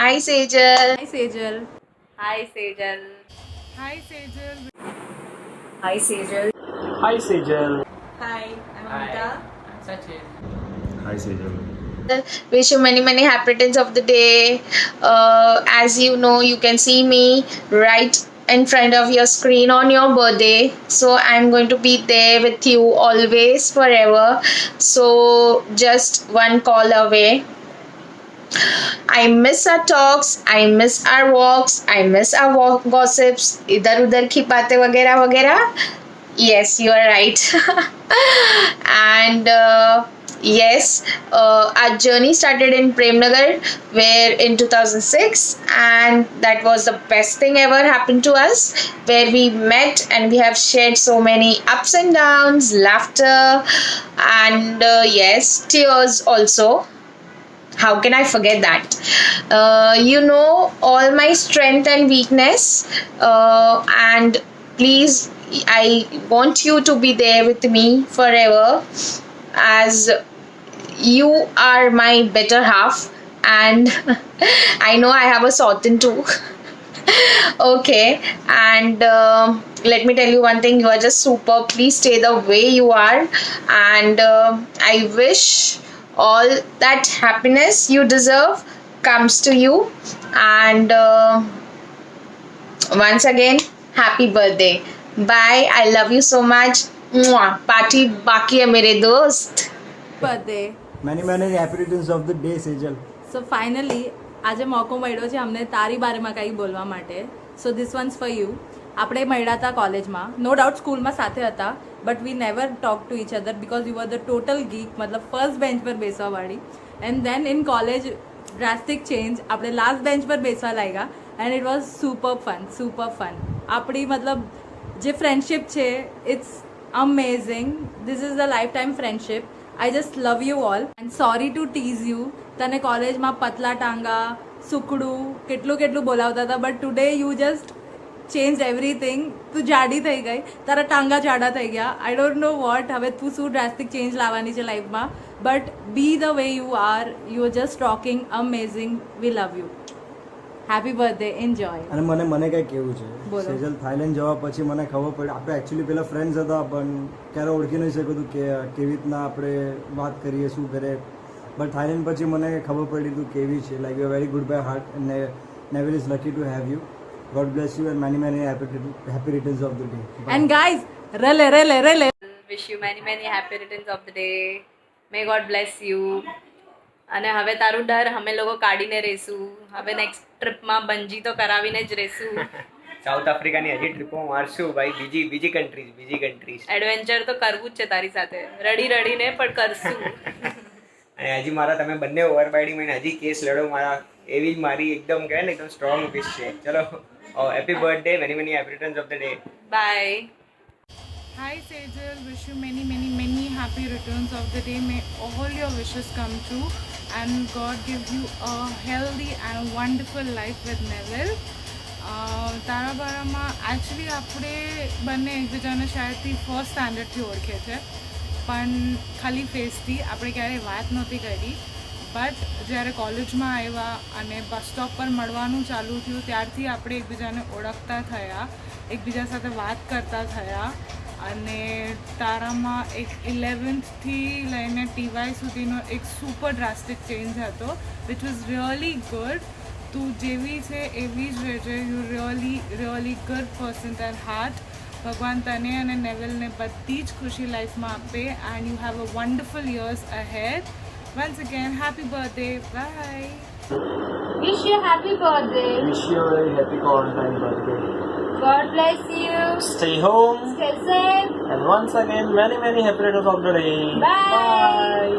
Hi Sejal. Hi Sejal. Hi Sejal. Hi Sejal. Hi Sejal. Hi Sejal. Hi, I'm Amita. Hi Sejal. Wish you many happy returns of the day. As you know, you can see me right in front of your screen on your birthday. So I'm going to be there with you always, forever. So just one call away. I miss our talks, I miss our walks, I miss our gossips, इधर उधर की बातें वगैरह वगैरह. Yes, you are right. And yes, our journey started in Premnagar, where in 2006, and that was the best thing ever happened to us, where we met and we have shared so many ups and downs, laughter, and yes, tears also. How can I forget that? You know all my strength and weakness, and please, I want you to be there with me forever, as you are my better half, and I know I have a sortin too. Okay, and let me tell you one thing, you are just super. Please stay the way you are, and I wish all that happiness you deserve comes to you. And once again, happy birthday. Bye, I love you so much. Mwah. Party बाकी है मेरे दोस्त. Birthday. Many happy returns of the day, Sejal. So finally, આજે મોકો મળ્યો છે અમને તારી બારેમાં કંઈ બોલવા માટે. So this one's for you. આપણે મળ્યા હતા કોલેજમાં, નો ડાઉટ સ્કૂલમાં સાથે હતા, but we never talk to each other because you are the total geek, મતલબ ફર્સ્ટ બેન્ચ પર બેસવાવાળી. And then in college drastic change, આપણે લાસ્ટ બેન્ચ પર બેસવા લાગ્યા and it was super fun. આપણી મતલબ જે ફ્રેન્ડશિપ છે it's amazing. This is the lifetime friendship. I just love you all and sorry to tease you. તને કોલેજમાં પતલા ટાંગા, સુકડું, કેટલું કેટલું બોલાવતા હતા, but today you just change everything. તું જાડી થઈ ગઈ, તારા ટાંગા જાડા થઈ ગયા. આઈ ડોન્ટ નો વોટ, હવે તું શું ડ્રાસ્ટિક ચેન્જ લાવવાની છે લાઈફમાં, but be the way you are. You are just rocking, amazing. We love you. Happy birthday, enjoy. અને મને કંઈ કેવું છે, બોલો. સેજલ થાઈલેન્ડ જવા પછી મને ખબર પડી, આપણે એકચ્યુઅલી પહેલાં ફ્રેન્ડ્સ હતા, પણ ક્યારે ઓળખી નહીં શક્યું હતું કે કેવી રીતના આપણે વાત કરીએ, શું કરે. બટ થાઈલેન્ડ પછી મને ખબર પડી તું કેવી છે. Like you are very good by heart અને Naval is lucky to have you. God bless you and many happy returns of the day. એન્ડ ગાઈઝ, રેલે. Wish you many happy returns of the day. May God bless you. અને હવે તારું ડર અમે લોકો કાઢીને રહીશું. હવે નેક્સ્ટ ટ્રીપમાં બંજી તો કરાવીને જ રહીશું. સાઉથ આફ્રિકાની હજી ટ્રીપો મારશું ભાઈ, બીજી કન્ટ્રીઝ એડવેન્ચર તો કરવું જ છે તારી સાથે, રડીને પણ કરશું. અને હજી મારા તમે બંને ઓવરબાઇડિંગ મને હજી કેસ લડો મારા, એવી જ મારી એકદમ કહેવાય ને એકદમ સ્ટ્રોંગ વિશ છે. ચલો, happy birthday, many happy returns of the day. Bye. Hi Sejal, wish you many happy returns of the day. May all your wishes come true and God give you a healthy and wonderful life with Neville. તારા બારામાં actually આપણે બંને એકબીજાને શાયદથી first સ્ટાન્ડર્ડથી ઓળખે છે, પણ ખાલી ફેસથી આપણે ક્યારેય વાત નહોતી કરી. બટ જ્યારે કોલેજમાં આવ્યા અને બસ સ્ટોપ પર મળવાનું ચાલુ થયું ત્યારથી આપણે એકબીજાને ઓળખતા થયા, એકબીજા સાથે વાત કરતા થયા. અને તારામાં એક 11thથી લઈને TY સુધીનો એક સુપર ડ્રાસ્ટિક ચેન્જ હતો વિચ વોઝ રિયલી ગુડ. તું જેવી છે એવી જ રહેજે. You really good person at heart. ભગવાન તને અને નેવલને બધી જ ખુશી લાઈફમાં આપે and you have a wonderful years ahead. Once again happy birthday. Bye. Wish you happy birthday. Wish you a very happy Valentine's birthday. God bless you. Stay home Stay safe. and once again many happy returns of the day. Bye.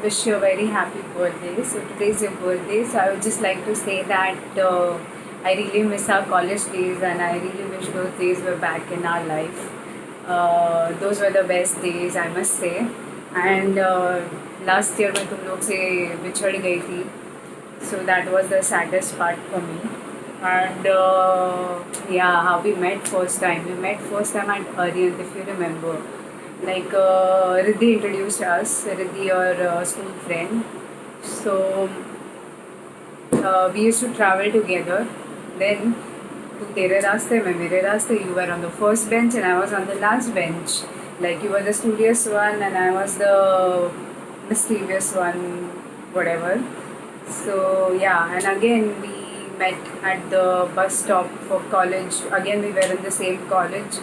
Wish you a very happy birthday. So today is your birthday, so I would just like to say that I really miss our college days and I really wish those days were back in our life. Those were the best days, I must say. And last year मैं तुम लोग से बिछड़ गई थी, so that was the saddest part for me. And yeah, how we met first time at Arihant, if you remember. Like Riddhi introduced us, Riddhi, your school friend. So we used to travel together. Then, tu tere raaste, main mere raaste. You were on the first bench and I was on the last bench. Like you were the studious one and I was the mischievous one, whatever. So yeah, and again we met at the bus stop for college. Again, we were in the same college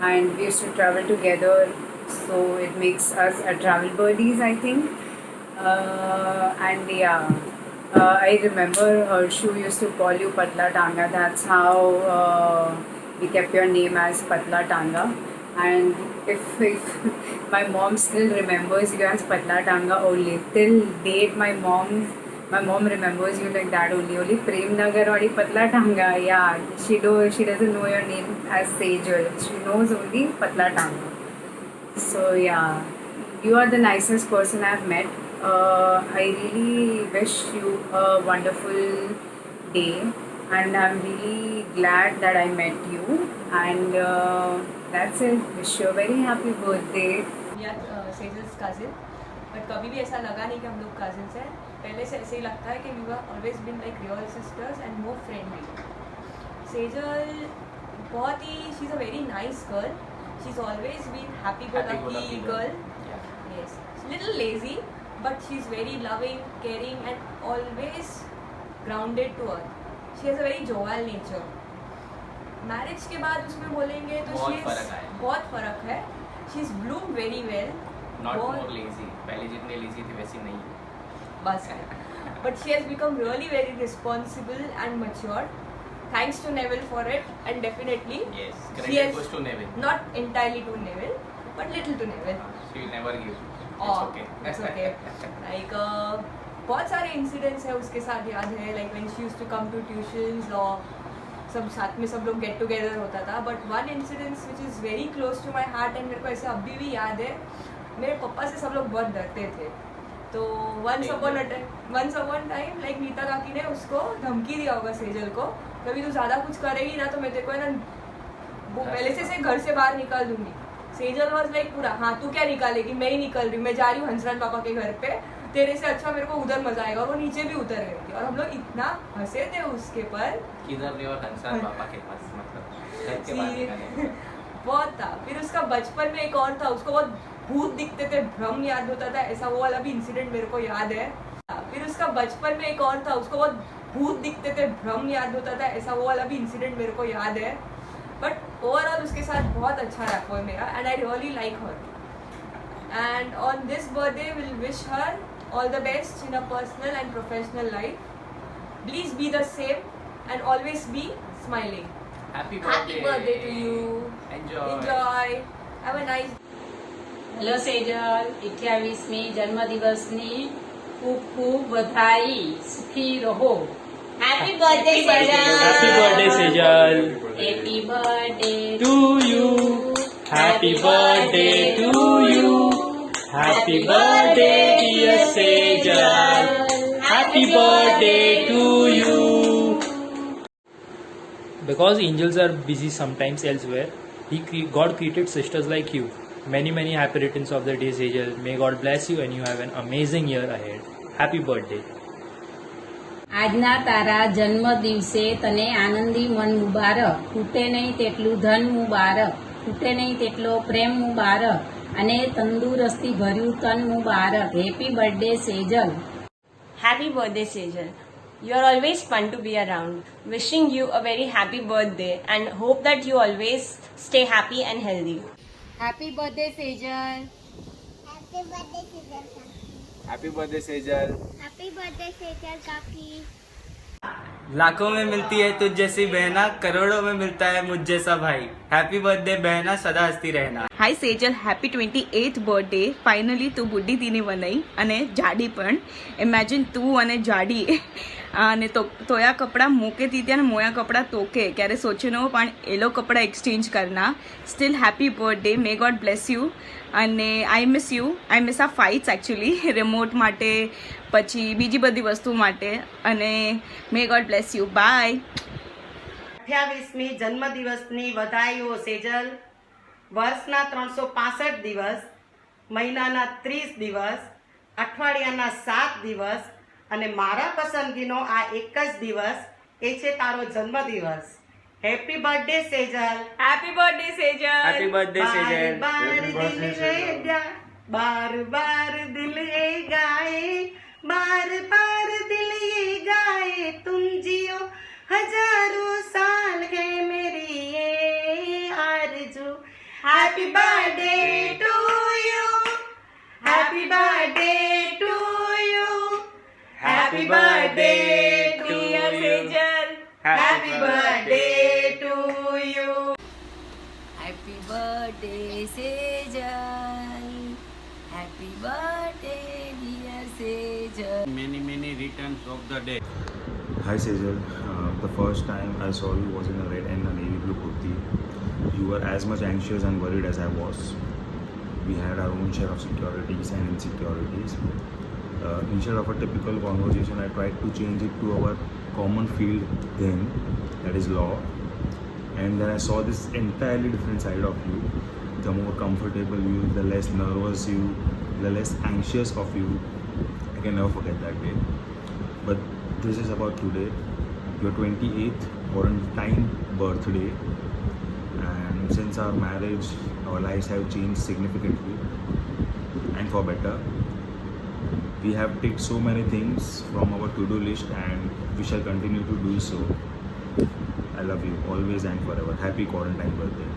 and we used to travel together. So it makes us a travel buddies, I think. And yeah, I remember Harshu used to call you Patla Tanga. That's how we kept your name as Patla Tanga. And if my mom still remembers you as Patla Tanga only, till date my mom remembers you like that only. Only Prem Nagar or Patla Tanga. Yeah, she doesn't know your name as Sejal. She knows only Patla Tanga. So yeah, you are the nicest person I've met. I really wish you a wonderful day, and I'm really glad that I met you. And that's it. Wish you a very happy birthday. Sejal's cousin, but कभी भी ऐसा लगा नहीं कि हम लोग cousins हैं. पहले से ऐसे ही लगता है कि we were always been like real sisters and more friendly. Sejal बहुत ही, she is a very nice girl. She is always been happy go lucky girl. Yes, little lazy but she is very loving, caring and always grounded to earth. She has a very jovial nature. Marriage के बाद उसमें बोलेंगे तो बहुत फ़र्क है. She is Bloom very well. Not more lazy, पहले जितनी लेजी थी वैसी नहीं बस है. But she has become really very responsible and mature. Thanks to Neville for it, and definitely yes, she has goes to Neville. Not entirely to Neville, but little to Neville. She will never give. It's okay. Like बहुत सारे incidents है उसके साथ याद है. Like when she used to come to tuitions और सब साथ में सब लोग गेट टुगेदर होता था. But one incidence which is very close to my heart and मेरे को ऐसे अभी भी याद है. मेरे पापा से सब लोग बहुत डरते थे. तो once upon time like Nita काकी ने उसको धमकी दिया होगा सेजल को, कभी तू ज़्यादा कुछ करेगी ना तो मैं तेरे को है ना वो पहले से घर से बाहर निकाल दूंगी. सेजल वॉज लाइक पूरा, हाँ तू क्या निकालेगी, मैं ही निकल रही हूँ, मैं जा रही हूँ हंसराज पापा के घर पे, तेरे से अच्छा मेरे को उधर मजा आएगा. और वो नीचे भी उतर गई थी और हम लोग इतना हंसे थे उसके पर. किधर नहीं और हंसराज पापा के पास, मतलब घर के बाहर निकाले. बहुत था. फिर उसका बचपन में एक और था, उसको बहुत भूत दिखते थे, भ्रम याद होता था, ऐसा वो वाला भी इंसिडेंट मेरे को याद है. फिर उसका बचपन में एक और था, उसको बहुत भूत दिखते थे, भ्रम याद होता था, ऐसा वो वाला भी इंसिडेंट मेरे को याद है. बट ओवरऑल उसके साथ बहुत अच्छा रैपो है मेरा and I really like her. And on this birthday will wish her all the best in a personal and professional life. Please be the same and always be smiling. Happy birthday to you. Enjoy. Have a nice. Hello Sejal, 28મી જન્મદિવસની ખૂબ ખૂબ બધાઈ. સુખી રહો. Happy birthday, Sejal. Happy birthday, Sejal. Happy birthday To you. Happy birthday to you. Happy birthday, dear Sejal. Happy birthday to you. Because angels are busy sometimes elsewhere, God created sisters like you. Many, many happy returns of the day, Sejal. May God bless you and you have an amazing year ahead. Happy birthday. આજના તારા જન્મ દિવસે તને આનંદી મન મુબારક. ખૂટે નહીં તેટલું ધન મુબારક, ખૂટે નહીં તેટલો પ્રેમ મુબારક અને તંદુરસ્તી ભર્યું તન મુબારક. Happy birthday Sejal. Happy birthday, Sejal. You are always fun to be around. Wishing you a very happy birthday and hope that you always stay happy and healthy. Happy birthday, Sejal. Happy birthday, Sejal Kaki. Happy birthday, Sejal. Happy birthday, Sejal Kaki. लाखों में मिलती है तुझ जैसी बहना, करोड़ों में मिलता है मुझ जैसा भाई. हैप्पी बर्थडे बहना, सदा हंसती रहना. Hi Sejal, happy 28th birthday. Finally તું બુઢી થઈને બનાવી અને જાડી પણ. ઇમેજિન તું અને જાડી અને તોયા કપડાં મૂકેતી ત્યાં મોયા કપડાં તોકે ક્યારે સોચ્યું ન પણ એલો કપડાં એક્સચેન્જ કરના. Still happy birthday, may God bless you. અને આઈ મિસ આ ફાઇટ્સ એકચ્યુઅલી રિમોટ માટે પછી બીજી બધી વસ્તુ માટે. અને may God bless you. Bye. 28મી જન્મદિવસની વધાઈઓ સેજલ. વર્ષના 365 દિવસ, મહિનાના 30 દિવસ, અઠવાડિયાના 7 દિવસ અને મારા પસંદગીનો આ એક જ દિવસ એ છે તારો જન્મદિવસ. Happy birthday Sejal. Happy birthday Sejal. Happy birthday Sejal. बार बार दिल ये गाए, बार बार दिल ये गाए, तुम जियो हजारों साल है मेरी ये आरज़ू. Happy birthday to you, happy birthday to you, happy birthday to Sejal, happy birthday to you. Happy birthday Sejal, happy birthday dear Sejal. Many returns of the day. Hi Sejal, the first time I saw you was in a red and a navy blue kurti. You were as much anxious and worried as I was. We had our own share of securities and insecurities. Instead of a typical conversation, I tried to change it to our common field then, that is law. And then I saw this entirely different side of you. The more comfortable you, the less nervous you, the less anxious of you. I can never forget that day. But this is about today, your 28th quarantine birthday. And since our marriage, our lives have changed significantly and for better. We have ticked so many things from our to-do list and we shall continue to do so. I love you always and forever. Happy quarantine birthday.